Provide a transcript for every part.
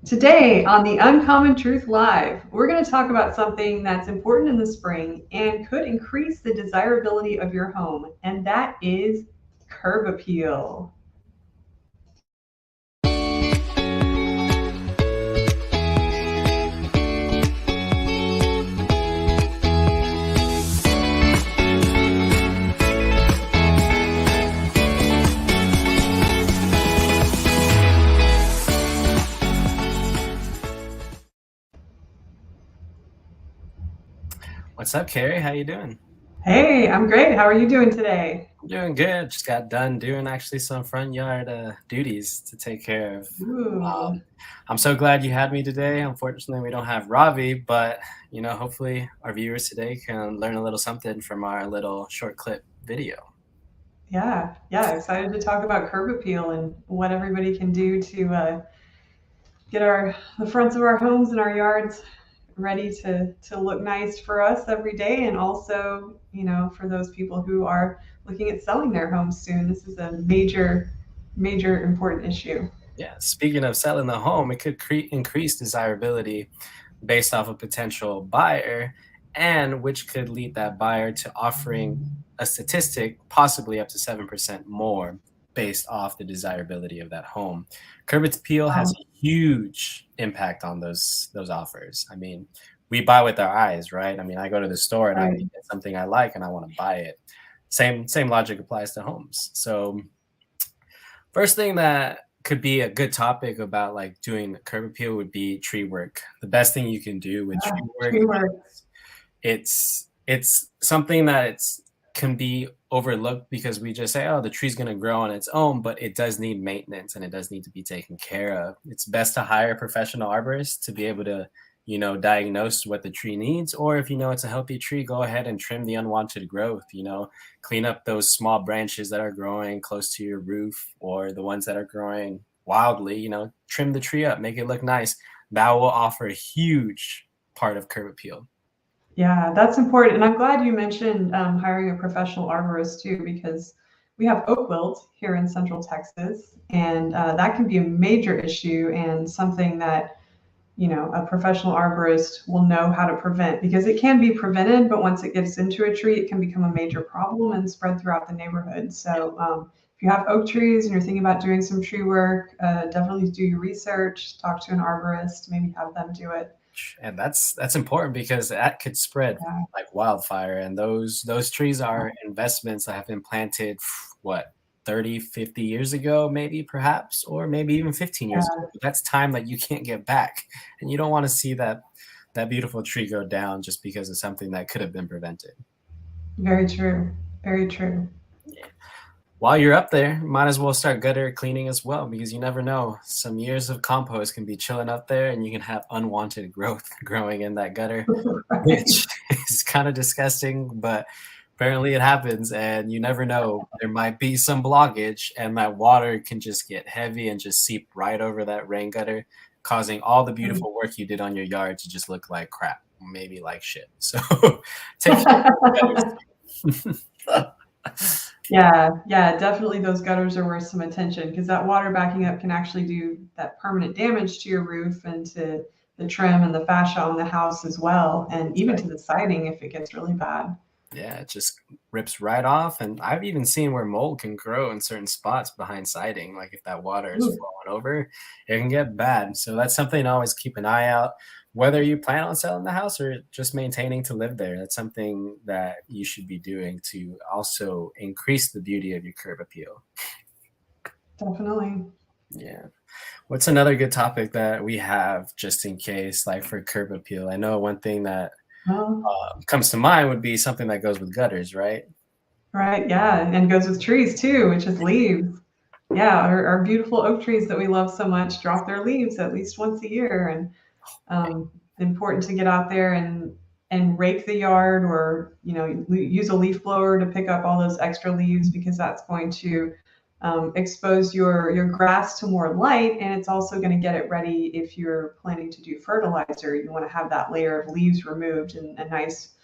Today on the Uncommon Truth Live, we're going to talk about something that's important in the spring and could increase the desirability of your home, and that is curb appeal. What's up, Carrie? How you doing? Hey, I'm great. How are you doing today? I'm doing good. Just got done doing actually some front yard duties to take care of. Ooh, I'm so glad you had me today. Unfortunately, we don't have Ravi, but hopefully our viewers today can learn a little something from our little short clip video. yeah, excited to talk about curb appeal and what everybody can do to get the fronts of our homes and our yards ready to look nice for us every day, and also for those people who are looking at selling their homes soon. This is a major important issue. Yeah, speaking of selling the home, it could increase desirability based off a potential buyer, and which could lead that buyer to offering a statistic possibly up to 7% more based off the desirability of that home. Curb appeal has um, a huge impact on those offers. I mean, we buy with our eyes, right? I mean, I go to the store and I right. look at something I like and I want to buy it. Same logic applies to homes. So first thing that could be a good topic about like doing curb appeal would be tree work. The best thing you can do with tree work, Tree work. it's something that it's can be overlooked because we just say, oh, the tree's going to grow on its own, but it does need maintenance and it does need to be taken care of. It's best to hire a professional arborist to be able to diagnose what the tree needs, or if you know it's a healthy tree, go ahead and trim the unwanted growth, clean up those small branches that are growing close to your roof or the ones that are growing wildly, trim the tree up, make it look nice. That will offer a huge part of curb appeal. Yeah, that's important. And I'm glad you mentioned hiring a professional arborist too, because we have oak wilt here in Central Texas, and that can be a major issue and something that a professional arborist will know how to prevent, because it can be prevented, but once it gets into a tree, it can become a major problem and spread throughout the neighborhood. So if you have oak trees and you're thinking about doing some tree work, definitely do your research, talk to an arborist, maybe have them do it. And that's important because that could spread Yeah, like wildfire, and those trees are investments that have been planted what, 30, 50 years ago, maybe, perhaps, or maybe even 15 years yeah, ago. That's time that you can't get back, and you don't want to see that beautiful tree go down just because of something that could have been prevented. very true. Very true. While you're up there, might as well start gutter cleaning as well, because you never know. Some years of compost can be chilling up there and you can have unwanted growth growing in that gutter, Right. which is kind of disgusting, but apparently it happens. And you never know. There might be some blockage and that water can just get heavy and just seep right over that rain gutter, causing all the beautiful work you did on your yard to just look like crap, maybe like shit. So take care of the gutters. Yeah, definitely those gutters are worth some attention, because that water backing up can actually do that permanent damage to your roof and to the trim and the fascia on the house as well, and even to the siding if it gets really bad. Yeah, it just rips right off. And I've even seen where mold can grow in certain spots behind siding. Like if that water is Ooh, flowing over, it can get bad. So that's something to always keep an eye out. Whether you plan on selling the house or just maintaining to live there, that's something that you should be doing to also increase the beauty of your curb appeal. definitely. Yeah. What's another good topic that we have just in case, like for curb appeal? I know one thing that Well, comes to mind would be something that goes with gutters, right? right, yeah, and goes with trees too, which is leaves. Yeah, our beautiful oak trees that we love so much drop their leaves at least once a year, and important to get out there and rake the yard, or use a leaf blower to pick up all those extra leaves, because that's going to expose your grass to more light, and it's also going to get it ready if you're planning to do fertilizer. You want to have that layer of leaves removed and a nice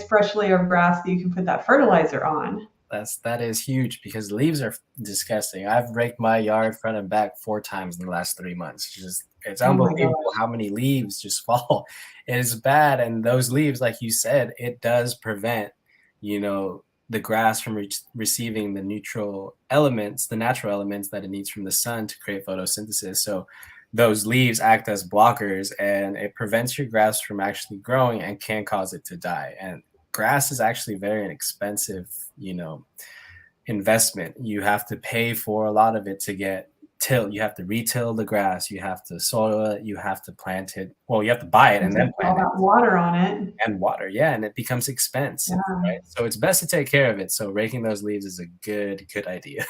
fresh layer of grass that you can put that fertilizer on. That is huge because leaves are disgusting. I've raked my yard front and back 4 times in the last 3 months. It's Oh my unbelievable gosh. how many leaves just fall. It is bad, and those leaves, like you said, it does prevent, the grass from receiving the neutral elements, the natural elements that it needs from the sun to create photosynthesis. So those leaves act as blockers, and it prevents your grass from actually growing and can cause it to die. And grass is actually very inexpensive, investment. You have to pay for a lot of it to get tilled. You have to retill the grass, you have to soil it, you have to plant it. Well, you have to buy it And and then take all plant it. that water on it. And water, yeah, and it becomes expensive, Yeah. right? So it's best to take care of it. So raking those leaves is a good idea.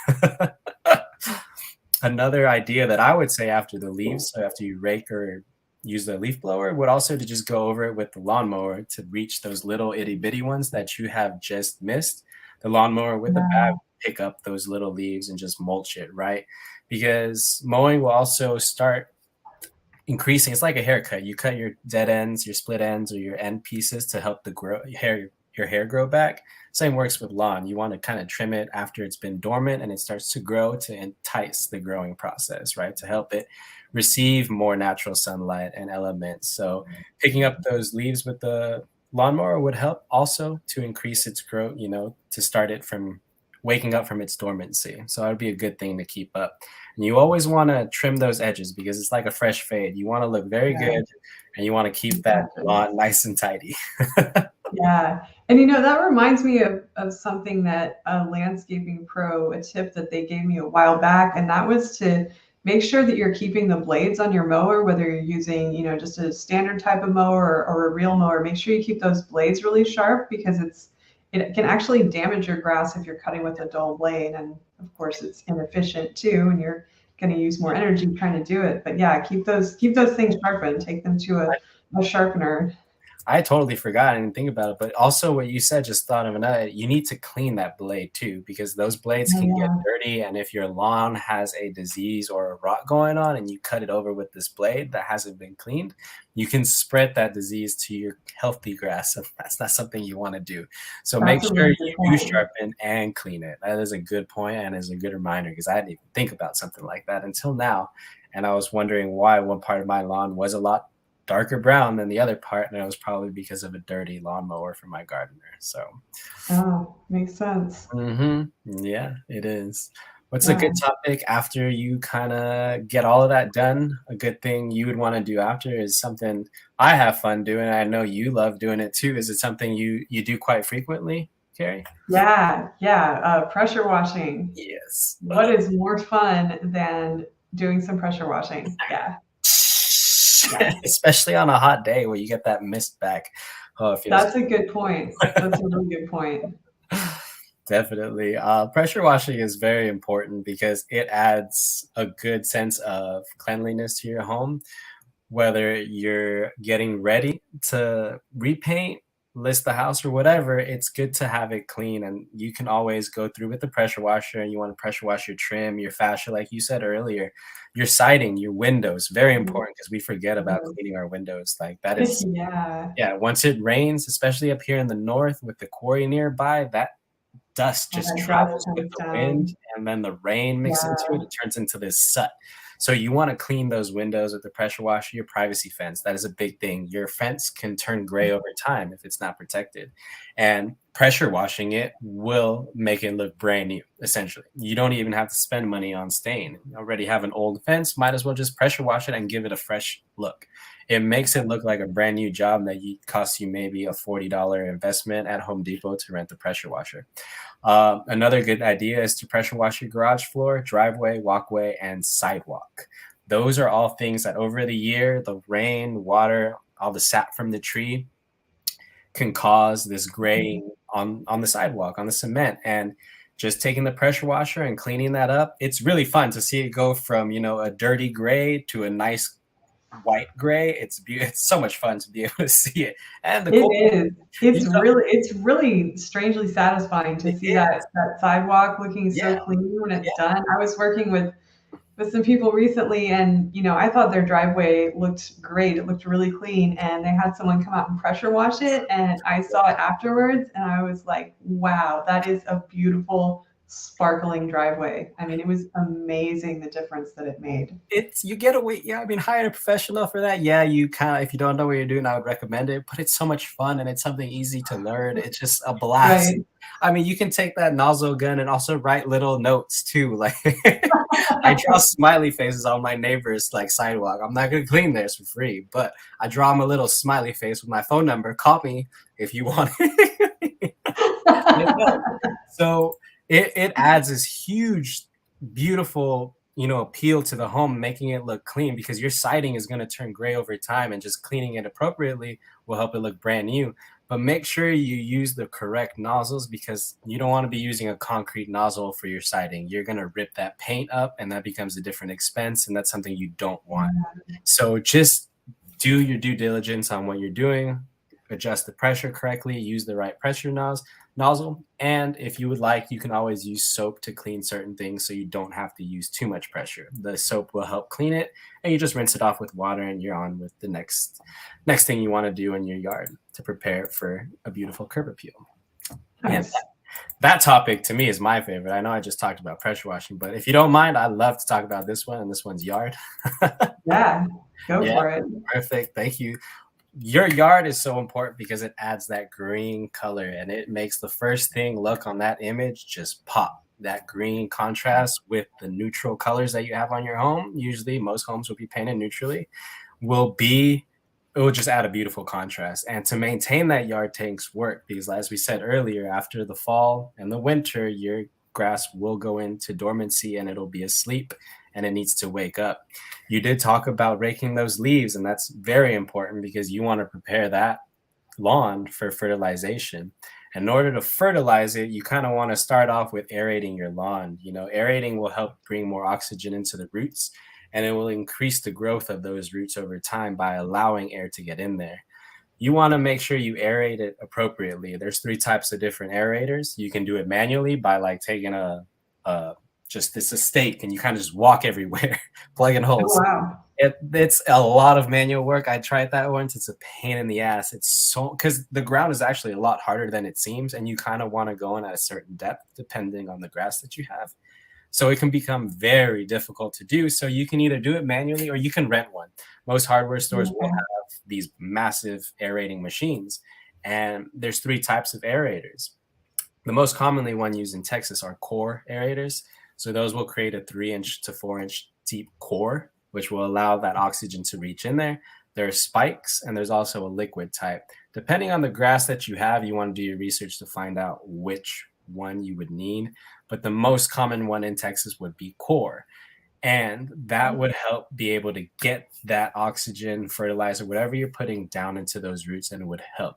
Another idea that I would say after the leaves, so after you rake or use the leaf blower, would also to just go over it with the lawnmower to reach those little itty bitty ones that you have just missed. The lawnmower with the bag pick up those little leaves and just mulch it, right? Because mowing will also start increasing. It's like a haircut. You cut your dead ends, your split ends, or your end pieces to help your hair grow back. Same works with lawn. You want to kind of trim it after it's been dormant and it starts to grow to entice the growing process, right? To help it receive more natural sunlight and elements. So picking up those leaves with the lawnmower would help also to increase its growth, to start it from waking up from its dormancy. So that would be a good thing to keep up. And you always want to trim those edges because it's like a fresh fade. You want to look very good, and you want to keep that lawn nice and tidy. Yeah. And that reminds me of something that a landscaping pro, a tip that they gave me a while back, and that was to make sure that you're keeping the blades on your mower, whether you're using, just a standard type of mower or a real mower, make sure you keep those blades really sharp because it can actually damage your grass if you're cutting with a dull blade. And of course it's inefficient too, and you're going to use more energy trying to do it. But yeah, keep those things sharpened, take them to a sharpener. I totally forgot. I didn't think about it. But also what you said, just thought of another, you need to clean that blade too, because those blades can get dirty. And if your lawn has a disease or a rot going on and you cut it over with this blade that hasn't been cleaned, you can spread that disease to your healthy grass. And that's not something you want to do. So make sure you do sharpen and clean it. That is a good point and is a good reminder, because I didn't even think about something like that until now. And I was wondering why one part of my lawn was a lot darker brown than the other part, and it was probably because of a dirty lawnmower from my gardener. So, makes sense. Yeah, it is. What's a good topic after you kind of get all of that done? A good thing you would want to do after is something I have fun doing. I know you love doing it too. Is it something you do quite frequently, Carrie? Yeah. Pressure washing. Yes. What is more fun than doing some pressure washing? Yeah. Especially on a hot day where you get that mist back. Oh, that's a good point. That's a really good point. Definitely. Pressure washing is very important because it adds a good sense of cleanliness to your home. Whether you're getting ready to repaint, list the house, or whatever, it's good to have it clean. And you can always go through with the pressure washer, and you want to pressure wash your trim, your fascia, like you said earlier, your siding, your windows. Very important, because we forget about cleaning our windows. Like that is, once it rains, especially up here in the north with the quarry nearby, that dust just travels with the wind, and then the rain mixes into it. It turns into this soot. So you want to clean those windows with the pressure washer. Your privacy fence, that is a big thing. Your fence can turn gray over time if it's not protected. And pressure washing it will make it look brand new, essentially. You don't even have to spend money on stain. You already have an old fence, might as well just pressure wash it and give it a fresh look. It makes it look like a brand new job that costs you maybe a $40 investment at Home Depot to rent the pressure washer. Another good idea is to pressure wash your garage floor, driveway, walkway, and sidewalk. Those are all things that over the year, the rain, water, all the sap from the tree can cause this graying on the sidewalk, on the cement. And just taking the pressure washer and cleaning that up, it's really fun to see it go from, a dirty gray to a nice white gray. It's so much fun to be able to see it. And it's really strangely satisfying to see that sidewalk looking so clean when it's done. I was working with with some people recently, and I thought their driveway looked great. It looked really clean, and they had someone come out and pressure wash it, and I saw it afterwards, and I was like, wow, that is a beautiful, sparkling driveway. I mean, it was amazing the difference that it made. It's you get away. Yeah, I mean, hire a professional for that. Yeah, you kind of, if you don't know what you're doing, I would recommend it. But it's so much fun and it's something easy to learn. It's just a blast. Right. I mean, you can take that nozzle gun and also write little notes too. Like I draw smiley faces on my neighbor's like sidewalk. I'm not gonna clean theirs for free, but I draw them a little smiley face with my phone number. Call me if you want it. So it adds this huge, beautiful, appeal to the home, making it look clean, because your siding is going to turn gray over time, and just cleaning it appropriately will help it look brand new. But make sure you use the correct nozzles, because you don't want to be using a concrete nozzle for your siding. You're going to rip that paint up, and that becomes a different expense, and that's something you don't want. So just do your due diligence on what you're doing, adjust the pressure correctly, use the right pressure nozzle. And if you would like, you can always use soap to clean certain things, so you don't have to use too much pressure. The soap will help clean it, and you just rinse it off with water, and you're on with the next thing you want to do in your yard to prepare it for a beautiful curb appeal. Nice. And that topic to me is my favorite. I know I just talked about pressure washing, but if you don't mind, I'd love to talk about this one, and this one's yard. Yeah, go for it. Perfect. Thank you. Your yard is so important because it adds that green color, and it makes the first thing look on that image just pop. That green contrast with the neutral colors that you have on your home, usually most homes will be painted neutrally, it will just add a beautiful contrast. And to maintain that yard takes work, because as we said earlier, after the fall and the winter, your grass will go into dormancy and it'll be asleep, and it needs to wake up. You did talk about raking those leaves, and that's very important because you want to prepare that lawn for fertilization. And in order to fertilize it, you kind of want to start off with aerating your lawn. Aerating will help bring more oxygen into the roots, and it will increase the growth of those roots over time by allowing air to get in there. You want to make sure you aerate it appropriately. There's 3 types of different aerators. You can do it manually by like taking just a stake, and you kind of just walk everywhere, plugging holes. Oh, wow. It's a lot of manual work. I tried that once. It's a pain in the ass. It's so, because the ground is actually a lot harder than it seems, and you kind of want to go in at a certain depth depending on the grass that you have. So it can become very difficult to do. So you can either do it manually or you can rent one. Most hardware stores will have these massive aerating machines, and there's 3 types of aerators. The most commonly one used in Texas are core aerators. So those will create a 3-inch to 4-inch deep core, which will allow that oxygen to reach in there. There are spikes, and there's also a liquid type. Depending on the grass that you have, you want to do your research to find out which one you would need. But the most common one in Texas would be core. And that would help be able to get that oxygen, fertilizer, whatever you're putting down into those roots, and it would help.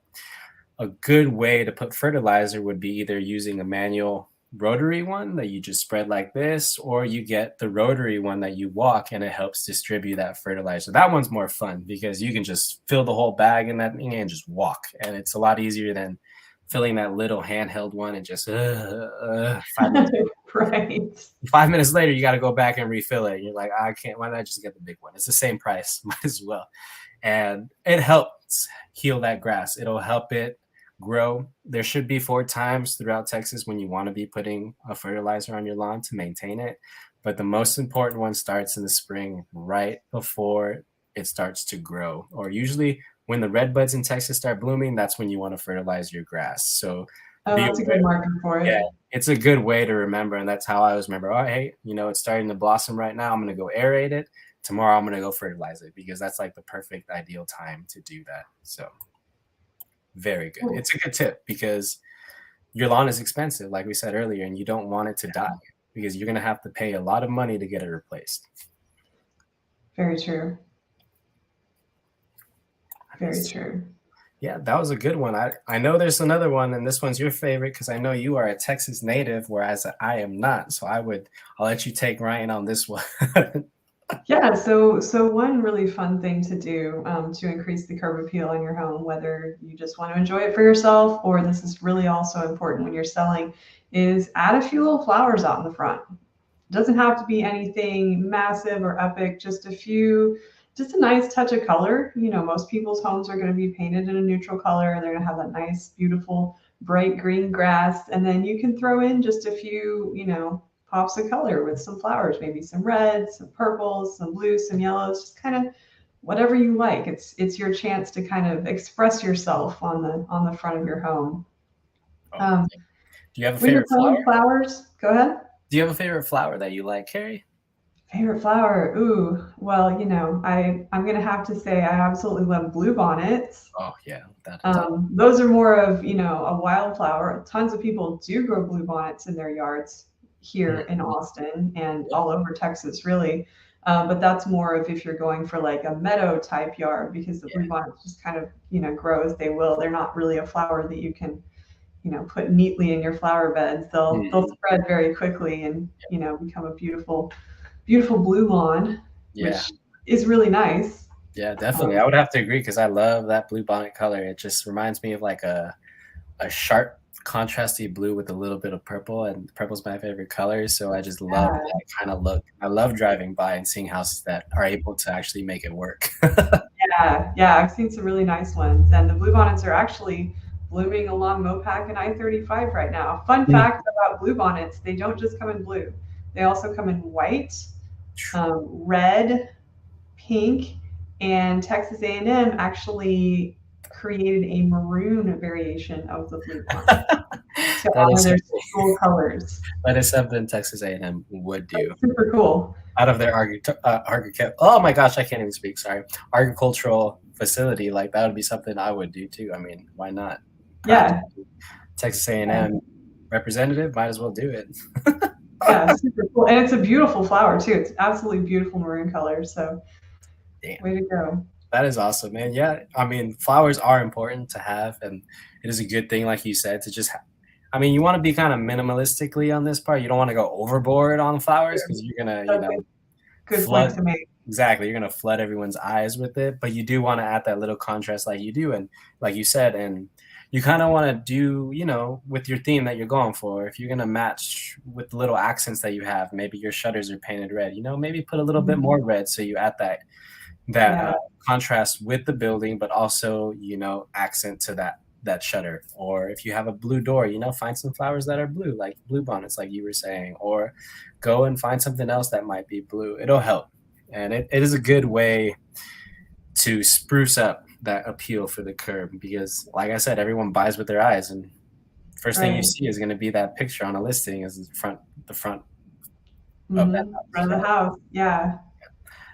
A good way to put fertilizer would be either using a manual rotary one that you just spread like this, or you get the rotary one that you walk, and it helps distribute that fertilizer. That one's more fun because you can just fill the whole bag in that thing and just walk, and it's a lot easier than filling that little handheld one and just 5 minutes. Right. 5 minutes later, you got to go back and refill it. You're like, I can't. Why not just get the big one? It's the same price, might as well. And it helps heal that grass. It'll help it grow. There should be 4 times throughout Texas when you want to be putting a fertilizer on your lawn to maintain it. But the most important one starts in the spring, right before it starts to grow. Or usually when the red buds in Texas start blooming, that's when you want to fertilize your grass. So that's a good marker for it. Yeah, it's a good way to remember. And that's how I always remember, oh, hey, it's starting to blossom right now. I'm going to go aerate it. Tomorrow I'm going to go fertilize it, because that's like the perfect ideal time to do that. So very good. Cool. It's a good tip because your lawn is expensive, like we said earlier, and you don't want it to die because you're going to have to pay a lot of money to get it replaced. Very true. Very true. Yeah, that was a good one. I know there's another one, and this one's your favorite because I know you are a Texas native, whereas I am not. So I'll let you take Ryan on this one. Yeah, so one really fun thing to do to increase the curb appeal in your home, whether you just want to enjoy it for yourself or this is really also important when you're selling, is add a few little flowers out in the front. It doesn't have to be anything massive or epic, just a nice touch of color. Most people's homes are going to be painted in a neutral color. They're going to have that nice, beautiful, bright green grass. And then you can throw in just a few, pops of color with some flowers, maybe some reds, some purples, some blues, some yellows, just kind of whatever you like. It's your chance to kind of express yourself on the front of your home. Do you have a When you're favorite flower? planting flowers, go ahead. Do you have a favorite flower that you like, Carrie? Favorite flower? Ooh, well, I'm gonna have to say I absolutely love bluebonnets. Oh yeah, Those are more of a wildflower. Tons of people do grow bluebonnets in their yards here in Austin and all over Texas, really. But that's more of if you're going for like a meadow type yard, because the bluebonnets just kind of grow as they will. They're not really a flower that you can put neatly in your flower beds. They'll spread very quickly and become a beautiful blue lawn, which is really nice. Yeah, definitely. I would have to agree because I love that blue bonnet color. It just reminds me of like a sharp, contrasty blue with a little bit of purple, and purple's my favorite color. So I just love that kind of look. I love driving by and seeing houses that are able to actually make it work. Yeah, I've seen some really nice ones, and the bluebonnets are actually blooming along Mopac and I-35 right now. Fun fact about bluebonnets: they don't just come in blue; they also come in white, red, pink, and Texas A&M actually created a maroon variation of the bluebonnet to honor their school colors. That is something Texas A&M would do. That's super cool. Out of their oh my gosh, I can't even speak. Sorry, agricultural facility, like that would be something I would do too. I mean, why not? Yeah. Texas A&M representative, might as well do it. Yeah, super cool, and it's a beautiful flower too. It's absolutely beautiful maroon color. So, way to go. That is awesome, man. Yeah, I mean, flowers are important to have, and it is a good thing, like you said, to just. I mean, you want to be kind of minimalistically on this part. You don't want to go overboard on flowers because you're gonna, good point to make. Exactly, you're gonna flood everyone's eyes with it. But you do want to add that little contrast, like you do, and like you said, and you kind of want to do, with your theme that you're going for. If you're gonna match with the little accents that you have, maybe your shutters are painted red. Maybe put a little bit more red so you add that contrast with the building, but also accent to that shutter. Or if you have a blue door, find some flowers that are blue, like bluebonnets, like you were saying, or go and find something else that might be blue. It'll help, and it is a good way to spruce up that appeal for the curb, because like I said, everyone buys with their eyes, and first thing you see is going to be that picture on a listing is the front of that house. Front of the house. Yeah.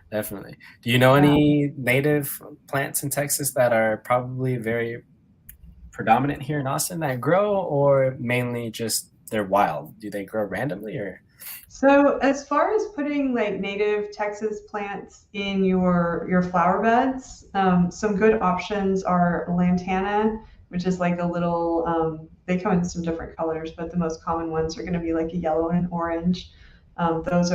Definitely. Do you know any native plants in Texas that are probably very predominant here in Austin that grow, or mainly just they're wild? Do they grow randomly, or? So as far as putting like native Texas plants in your flower beds, some good options are lantana, which is like a little, they come in some different colors, but the most common ones are going to be like a yellow and an orange. Those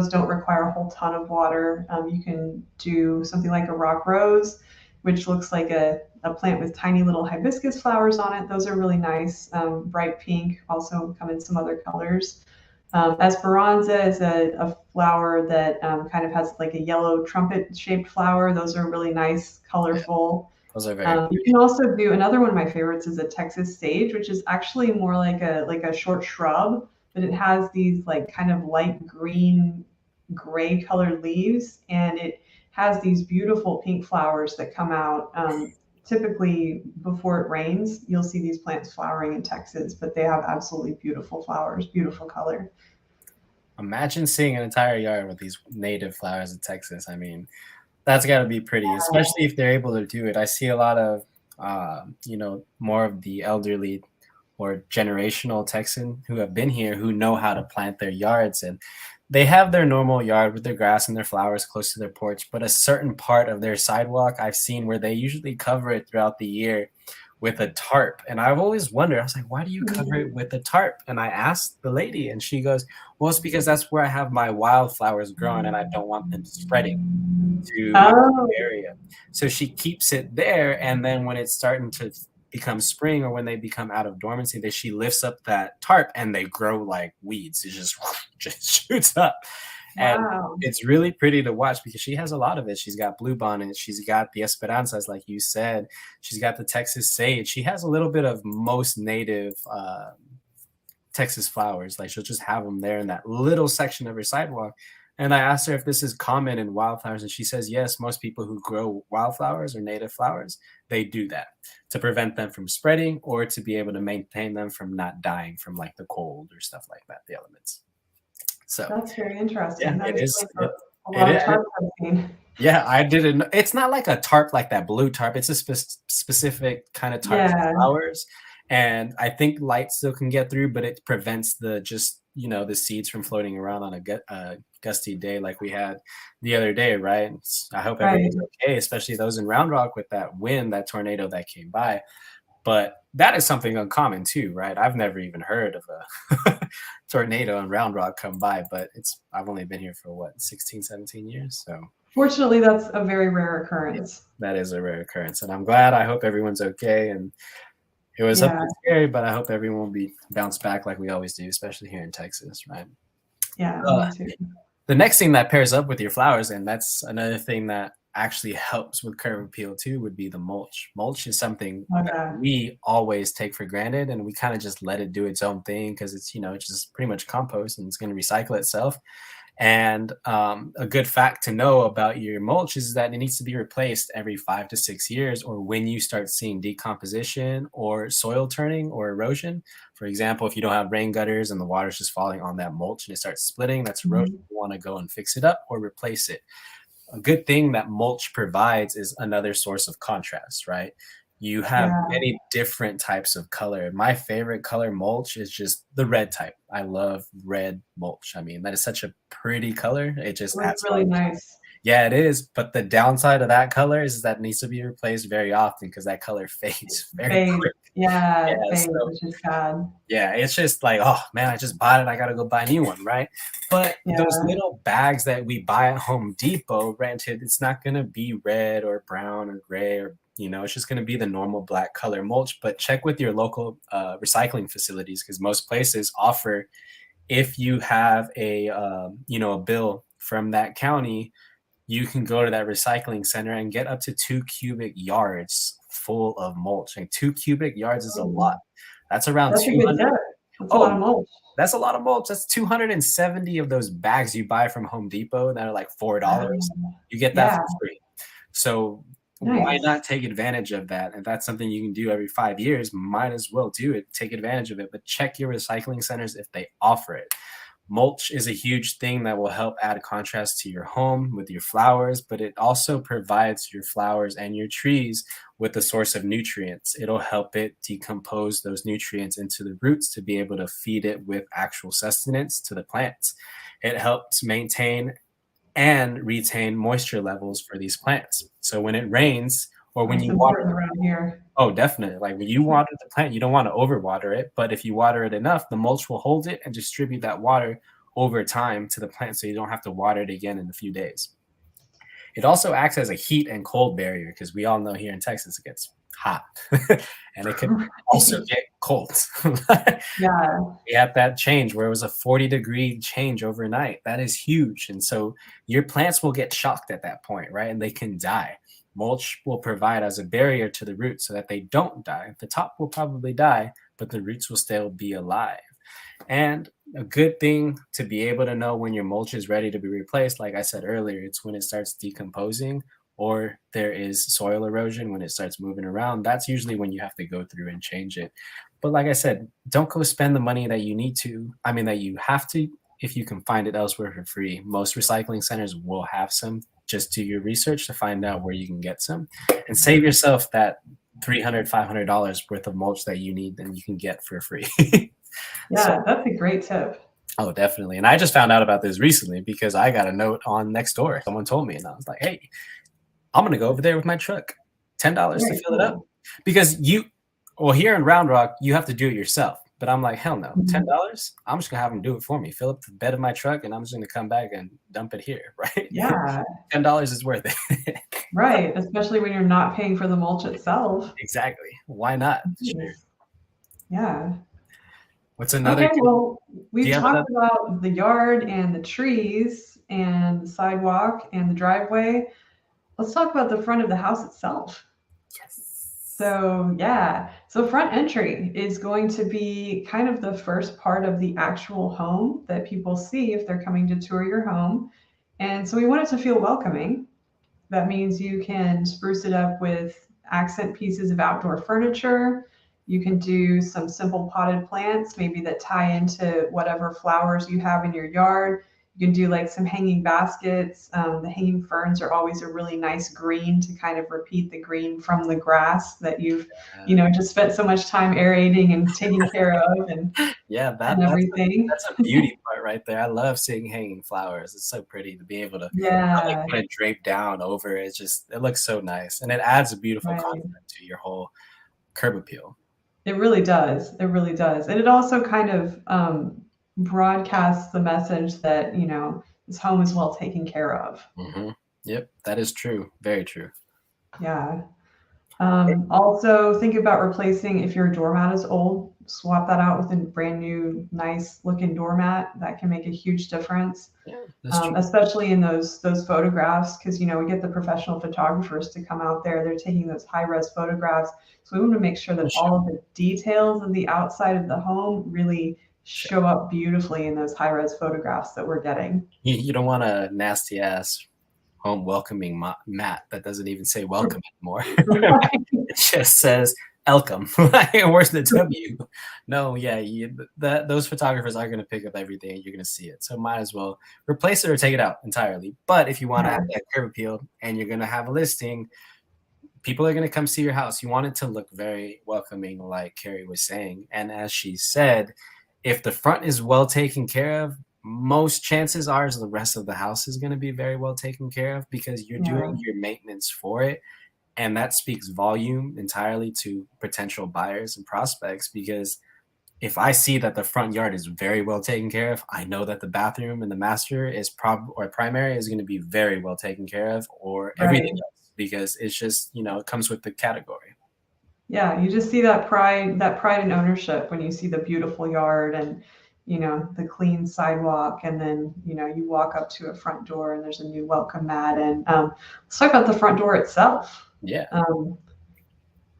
don't require a whole ton of water. You can do something like a rock rose, which looks like a plant with tiny little hibiscus flowers on it. Those are really nice, bright pink, also come in some other colors. Esperanza is a flower that kind of has like a yellow trumpet-shaped flower. Those are really nice, colorful. Those are very you can also do, another one of my favorites is a Texas sage, which is actually more like a short shrub, but it has these like kind of light green, gray colored leaves, and it has these beautiful pink flowers that come out. Typically before it rains, you'll see these plants flowering in Texas, but they have absolutely beautiful flowers, beautiful color. Imagine seeing an entire yard with these native flowers in Texas. I mean, that's got to be pretty, especially if they're able to do it. I see a lot of, more of the elderly or generational Texan who have been here who know how to plant their yards, and they have their normal yard with their grass and their flowers close to their porch, but a certain part of their sidewalk I've seen where they usually cover it throughout the year with a tarp. And I've always wondered, I was like, why do you cover it with a tarp? And I asked the lady, and she goes, well, it's because that's where I have my wildflowers growing, and I don't want them spreading to the area. So she keeps it there, and then when it's starting to becomes spring or when they become out of dormancy, that she lifts up that tarp and they grow like weeds. It just shoots up. And Wow. it's really pretty to watch because she has a lot of it. She's got blue bonnet. She's got the esperanzas, like you said. She's got the Texas sage. She has a little bit of most native Texas flowers. Like she'll just have them there in that little section of her sidewalk. And I asked her if this is common in wildflowers, and she says, yes, most people who grow wildflowers or native flowers, they do that to prevent them from spreading or to be able to maintain them from not dying from like the cold or stuff like that, the elements. So that's very interesting. yeah, it is. A lot of tarp I've seen. Yeah, I didn't. It's not like a tarp like that blue tarp. It's a specific kind of tarp for flowers. And I think light still can get through, but it prevents the the seeds from floating around on a gusty day like we had the other day, right? I hope everyone's okay, especially those in Round Rock with that wind, that tornado that came by. But that is something uncommon too, right? I've never even heard of a tornado in Round Rock come by, but I've only been here for 16, 17 years. So fortunately, that's a very rare occurrence. That is a rare occurrence. And I'm glad. I hope everyone's okay. And it was something scary, but I hope everyone will be bounced back like we always do, especially here in Texas, right? Yeah, me too. The next thing that pairs up with your flowers, and that's another thing that actually helps with curb appeal too, would be the mulch. Mulch is something that we always take for granted, and we kind of just let it do its own thing because it's it's just pretty much compost and it's going to recycle itself. And a good fact to know about your mulch is that it needs to be replaced every 5 to 6 years, or when you start seeing decomposition or soil turning or erosion. For example, if you don't have rain gutters and the water's just falling on that mulch and it starts splitting, that's erosion. You want to go and fix it up or replace it. A good thing that mulch provides is another source of contrast, right? You have many different types of color. My favorite color mulch is just the red type. I love red mulch. I mean, that is such a pretty color. It just adds really nice. Yeah, it is. But the downside of that color is that it needs to be replaced very often because that color fades very quick. Yeah, fades, which is sad. Yeah, it's just like, oh man, I just bought it. I got to go buy a new one, right? But those little bags that we buy at Home Depot, granted, it's not going to be red or brown or gray or it's just going to be the normal black color mulch. But check with your local recycling facilities because most places offer, if you have a a bill from that county, you can go to that recycling center and get up to 2 cubic yards full of mulch. And 2 cubic yards is a lot. That's around 200. That's a lot of mulch. That's a lot of mulch. That's 270 of those bags you buy from Home Depot that are like $4. You get that for free. So why not take advantage of that? If that's something you can do every 5 years, might as well do it. Take advantage of it. But check your recycling centers if they offer it. Mulch is a huge thing that will help add contrast to your home with your flowers, but it also provides your flowers and your trees with a source of nutrients. It'll help it decompose those nutrients into the roots to be able to feed it with actual sustenance to the plants. It helps maintain and retain moisture levels for these plants. So when it rains or when you water around here. Oh, definitely. Like when you water the plant, you don't want to overwater it, but if you water it enough, the mulch will hold it and distribute that water over time to the plant so you don't have to water it again in a few days. It also acts as a heat and cold barrier because we all know here in Texas it gets hot and it can also get cold. We had that change where it was a 40-degree change overnight. That is huge. And so your plants will get shocked at that point, right? And they can die. Mulch will provide as a barrier to the roots so that they don't die. The top will probably die, but the roots will still be alive. And a good thing to be able to know when your mulch is ready to be replaced, like I said earlier, it's when it starts decomposing or there is soil erosion, when it starts moving around. That's usually when you have to go through and change it. But like I said, don't go spend the money that you have to, if you can find it elsewhere for free. Most recycling centers will have some. Just do your research to find out where you can get some and save yourself that $300, $500 worth of mulch that you need and you can get for free. So, that's a great tip. Oh, definitely. And I just found out about this recently because I got a note on Nextdoor. Someone told me and I was like, hey, I'm going to go over there with my truck. $10 to fill it up. Because here in Round Rock, you have to do it yourself. But I'm like, hell no, $10? I'm just going to have them do it for me. Fill up the bed of my truck, and I'm just going to come back and dump it here, right? Yeah. $10 is worth it. Right, especially when you're not paying for the mulch itself. Exactly. Why not? Sure. Yes. Yeah. What's another? Okay, well, Do we've you have another? talked about the yard and the trees and the sidewalk and the driveway. Let's talk about the front of the house itself. Yes. So, yeah, so front entry is going to be kind of the first part of the actual home that people see if they're coming to tour your home. And so we want it to feel welcoming. That means you can spruce it up with accent pieces of outdoor furniture. You can do some simple potted plants, maybe that tie into whatever flowers you have in your yard. You can do like some hanging baskets. The hanging ferns are always a really nice green to kind of repeat the green from the grass that you've, just spent so much time aerating and taking care of Yeah, and everything. that's a beauty part right there. I love seeing hanging flowers. It's so pretty to be able to like Yeah, put it draped down over it. It looks so nice, and it adds a beautiful right. concept to your whole curb appeal. It really does. It really does. And it also kind of broadcasts the message that, this home is well taken care of. Yep, that is true. Very true. Yeah. Also, think about replacing, if your doormat is old, swap that out with a brand new, nice looking doormat. That can make a huge difference, Yeah, that's true. especially in those photographs, because we get the professional photographers to come out there. They're taking those high res photographs, so we want to make sure that all of the details of the outside of the home really show up beautifully in those high res photographs that we're getting. You don't want a nasty ass home welcoming mat that doesn't even say welcome anymore. Right. It just says "Elcome." Where's the W? No, yeah, those photographers are going to pick up everything. You're going to see it, so might as well replace it or take it out entirely. But if you want to have that curb appeal and you're going to have a listing, people are going to come see your house. You want it to look very welcoming, like Carrie was saying. And as she said, if the front is well taken care of, most chances are the rest of the house is going to be very well taken care of because you're doing your maintenance for it. And that speaks volume entirely to potential buyers and prospects, because if I see that the front yard is very well taken care of, I know that the bathroom and the master is primary is going to be very well taken care of, or everything else, because it's just, it comes with the category. Yeah, you just see that pride in ownership when you see the beautiful yard and the clean sidewalk, and then you walk up to a front door and there's a new welcome mat. And let's talk about the front door itself. Yeah.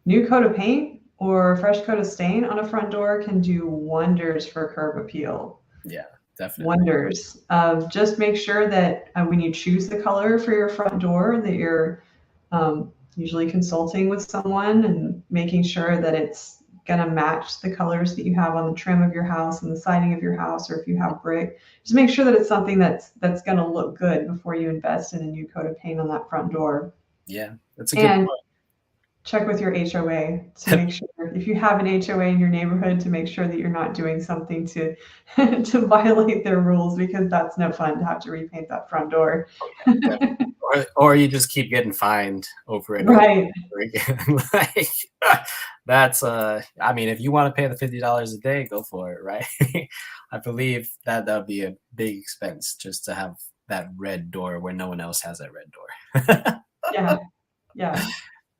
New coat of paint or fresh coat of stain on a front door can do wonders for curb appeal. Yeah, definitely. Wonders. Just make sure that when you choose the color for your front door, that you're usually consulting with someone and making sure that it's going to match the colors that you have on the trim of your house and the siding of your house, or if you have brick. Just make sure that it's something that's going to look good before you invest in a new coat of paint on that front door. Yeah, that's a good point. Check with your HOA to make sure, if you have an HOA in your neighborhood, to make sure that you're not doing something to to violate their rules, because that's no fun to have to repaint that front door. Or you just keep getting fined over and right. over again. Like that's I mean, if you want to pay the $50 a day, go for it, right? I believe that would be a big expense just to have that red door where no one else has that red door. Yeah.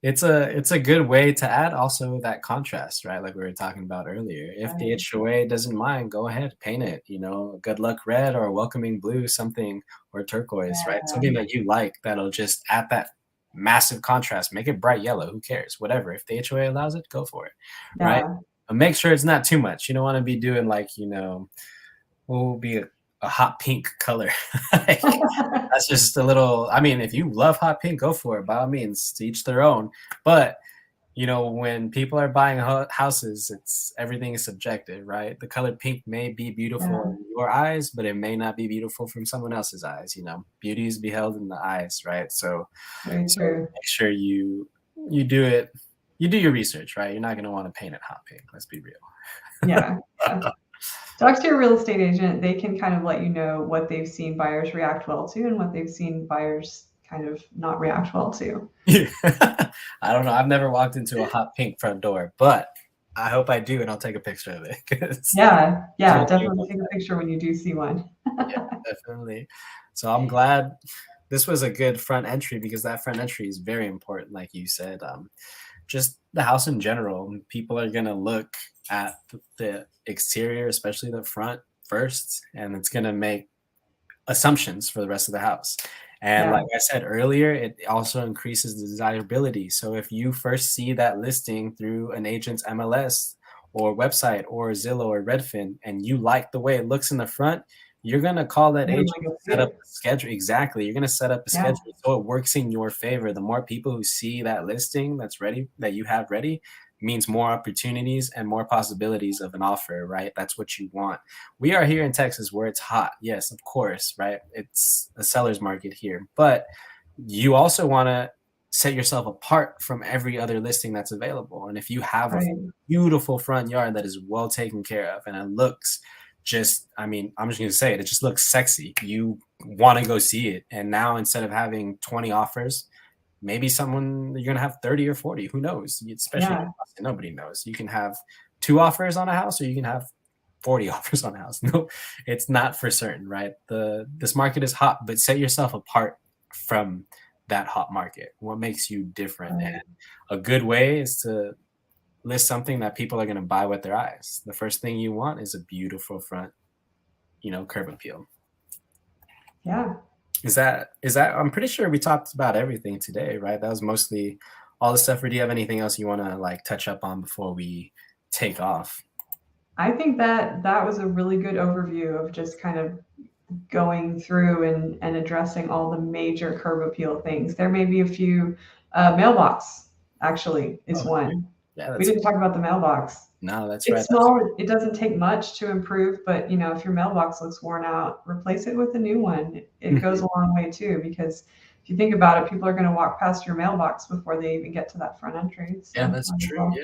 It's a good way to add also that contrast, right? Like we were talking about earlier. If the HOA doesn't mind, go ahead, paint it, good luck red or welcoming blue, something, or turquoise, right? Something that you like that'll just add that massive contrast, make it bright yellow, who cares? Whatever. If the HOA allows it, go for it. Right? But make sure it's not too much. You don't want to be doing like, what will be a hot pink color. Like, that's just a little, I mean, if you love hot pink, go for it, by all means, to each their own. But when people are buying houses, everything is subjective, right? The color pink may be beautiful in your eyes, but it may not be beautiful from someone else's eyes. Beauty is beheld in the eyes, right? So make sure you do it. You do your research, right? You're not going to want to paint it hot pink. Let's be real. Yeah. Talk to your real estate agent. They can kind of let you know what they've seen buyers react well to and what they've seen buyers kind of not react well to. I don't know. I've never walked into a hot pink front door, but I hope I do, and I'll take a picture of it. Yeah, definitely take a picture when you do see one. Yeah, definitely. So I'm glad this was a good front entry because that front entry is very important, like you said. Just the house in general, people are gonna look at the exterior, especially the front first, and it's gonna make assumptions for the rest of the house. And Yeah. like I said earlier, it also increases the desirability. So if you first see that listing through an agent's MLS or website or Zillow or Redfin, and you like the way it looks in the front, you're gonna call that You're agent, gonna go see set up it. a schedule. Exactly. You're gonna set up a Yeah. schedule so it works in your favor. The more people who see that listing that's ready, that you have ready, means more opportunities and more possibilities of an offer, right? That's what you want. We are here in Texas where it's hot. Yes, of course, right? It's a seller's market here, but you also want to set yourself apart from every other listing that's available. And if you have a Right. beautiful front yard that is well taken care of and it looks just, I mean, I'm just going to say it, it just looks sexy. You want to go see it. And now instead of having 20 offers, maybe someone you're gonna have 30 or 40. Who knows? Especially Yeah. nobody knows. You can have 2 offers on a house, or you can have 40 offers on a house. No, it's not for certain, right? This market is hot, but set yourself apart from that hot market. What makes you different? Right. And a good way is to list something that people are going to buy with their eyes. The first thing you want is a beautiful front, curb appeal. Yeah. Is that I'm pretty sure we talked about everything today, right? That was mostly all the stuff. Or do you have anything else you want to like touch up on before we take off? I think that that was a really good overview of just kind of going through and addressing all the major curb appeal things. There may be a few. Mailbox actually is Oh, one. yeah, We that's didn't talk about the mailbox. no, that's right. It's small. It doesn't take much to improve, but if your mailbox looks worn out, replace it with a new one. It goes a long way too, because if you think about it, people are going to walk past your mailbox before they even get to that front entry. So Yeah, that's might as true. well. Yeah.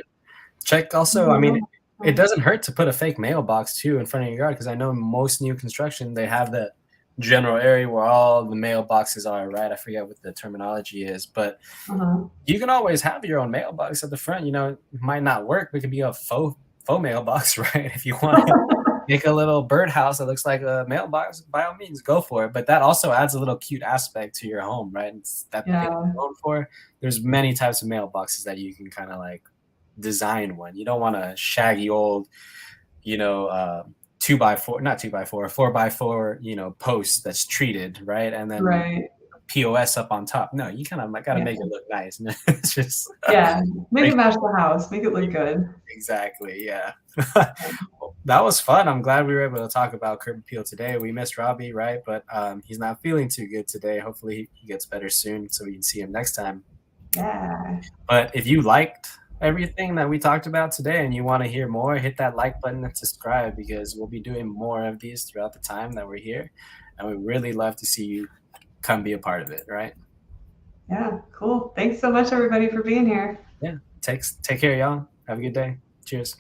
Check also, I mean, it doesn't hurt to put a fake mailbox too in front of your yard because I know most new construction they have that general area where all the mailboxes are, right? I forget what the terminology is, but Uh-huh. you can always have your own mailbox at the front. It might not work, but it could be a faux mailbox, right? If you want to make a little birdhouse that looks like a mailbox, by all means, go for it. But that also adds a little cute aspect to your home, right? It's that Yeah. you're known for. There's many types of mailboxes that you can kind of like design one. You don't want a shaggy old, 2x4, not 2x4, 4x4, post that's treated, right? And then Right. POS up on top. No, you kind of got to Yeah. make it look nice. It's just Yeah. Make it match the house. Make it look good. exactly, yeah. Well, that was fun. I'm glad we were able to talk about curb appeal today. We missed Robbie, right? But he's not feeling too good today. Hopefully he gets better soon so we can see him next time. Yeah. But if you liked everything that we talked about today and you want to hear more, hit that like button and subscribe because we'll be doing more of these throughout the time that we're here. And we really love to see you come be a part of it, right? Yeah. Cool. Thanks so much, everybody, for being here. Yeah. Take care, y'all. Have a good day. Cheers.